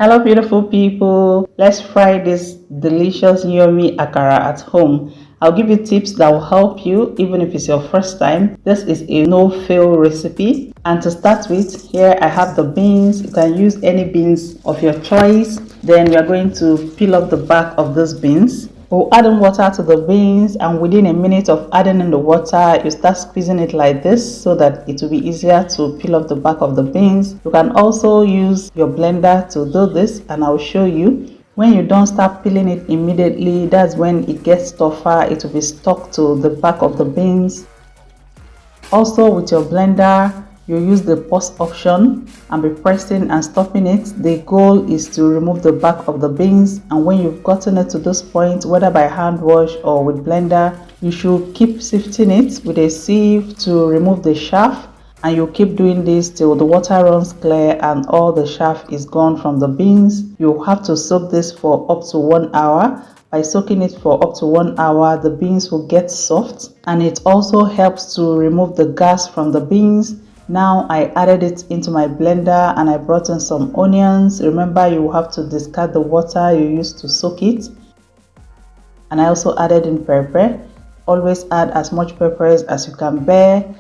Hello beautiful people, let's fry this delicious yummy akara at home. I'll give you tips that will help you even if it's your first time. This is a no-fail recipe, and to start with, here I have the beans. You can use any beans of your choice. Then we are going to peel off the back of these beans. We'll add in water to the beans, and within a minute of adding in the water, you start squeezing it like this so that it will be easier to peel off the back of the beans. You can also use your blender to do this, and I'll show you. When you don't start peeling it immediately, that's when it gets tougher. It will be stuck to the back of the beans. Also, with your blender, you use the pause option and be pressing and stopping it. The goal is to remove the back of the beans, and when you've gotten it to this point, whether by hand wash or with blender, you should keep sifting it with a sieve to remove the chaff, and you keep doing this till the water runs clear and all the chaff is gone from the beans. You have to soak this for up to 1 hour. By soaking it for up to 1 hour, the beans will get soft, and it also helps to remove the gas from the beans. Now I added it into my blender and I brought in some onions. Remember, you have to discard the water you used to soak it. And I also added in pepper. Always add as much peppers as you can bear,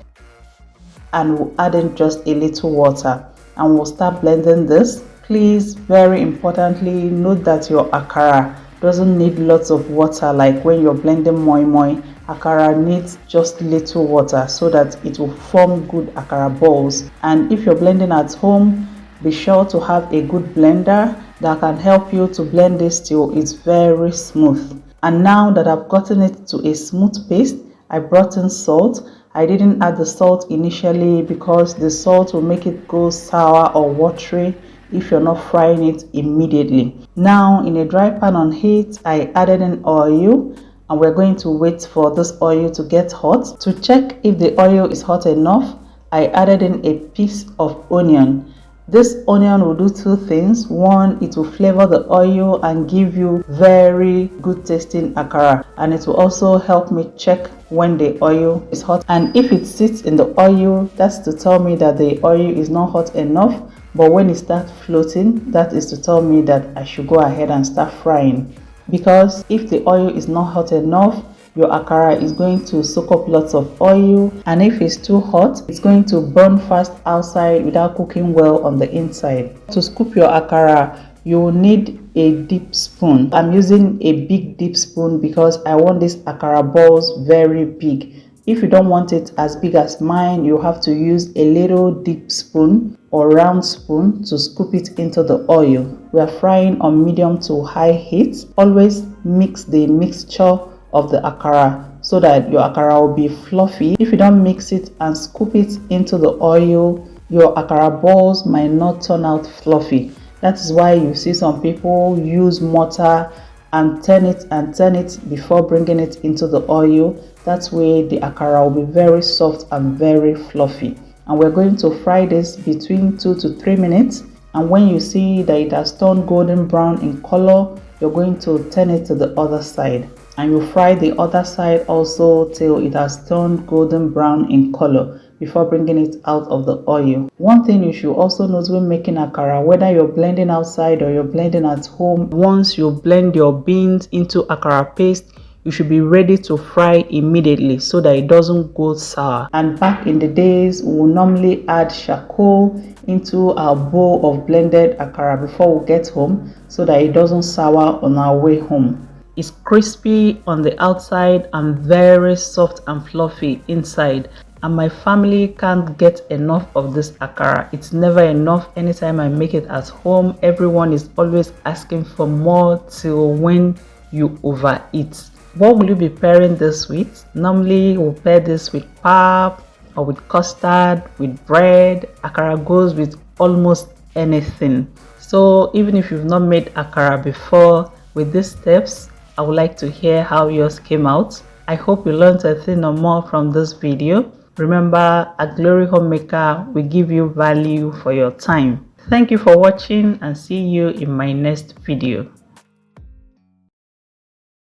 and we'll add in just a little water and we'll start blending this. Please, very importantly, note that your akara doesn't need lots of water like when you're blending moi moi. Akara needs just little water so that it will form good akara balls. And if you're blending at home, be sure to have a good blender that can help you to blend this till it's very smooth. And now that I've gotten it to a smooth paste, I brought in salt. I didn't add the salt initially because the salt will make it go sour or watery if you're not frying it immediately. Now in a dry pan on heat, I added in oil, and we're going to wait for this oil to get hot. To check if the oil is hot enough, I added in a piece of onion. This onion will do two things. One, it will flavor the oil and give you very good tasting akara, and it will also help me check when the oil is hot. And if it sits in the oil, that's to tell me that the oil is not hot enough. But when it starts floating, that is to tell me that I should go ahead and start frying. Because if the oil is not hot enough, your akara is going to soak up lots of oil, and if it's too hot, it's going to burn fast outside without cooking well on the inside. To scoop your akara, you will need a deep spoon. I'm using a big deep spoon because I want these akara balls very big. If you don't want it as big as mine, you have to use a little deep spoon or round spoon to scoop it into the oil. We are frying on medium to high heat. Always mix the mixture of the akara so that your akara will be fluffy. If you don't mix it and scoop it into the oil, your akara balls might not turn out fluffy. That is why you see some people use mortar and turn it before bringing it into the oil. That way the akara will be very soft and very fluffy. And we're going to fry this between 2 to 3 minutes. And when you see that it has turned golden brown in color, you're going to turn it to the other side. And you fry the other side also till it has turned golden brown in color before bringing it out of the oil. One thing you should also note when making akara, whether you're blending outside or you're blending at home, once you blend your beans into akara paste, you should be ready to fry immediately so that it doesn't go sour. And back in the days, we will normally add charcoal into our bowl of blended akara before we get home so that it doesn't sour on our way home. It's crispy on the outside and very soft and fluffy inside. And my family can't get enough of this akara. It's never enough. Anytime I make it at home, everyone is always asking for more till when you overeat. What will you be pairing this with? Normally we'll pair this with pap or with custard, with bread. Akara goes with almost anything. So even if you've not made akara before, with these steps, I would like to hear how yours came out. I hope you learned a thing or more from this video. Remember, at Glory Homemaker, we give you value for your time. Thank you for watching, and see you in my next video.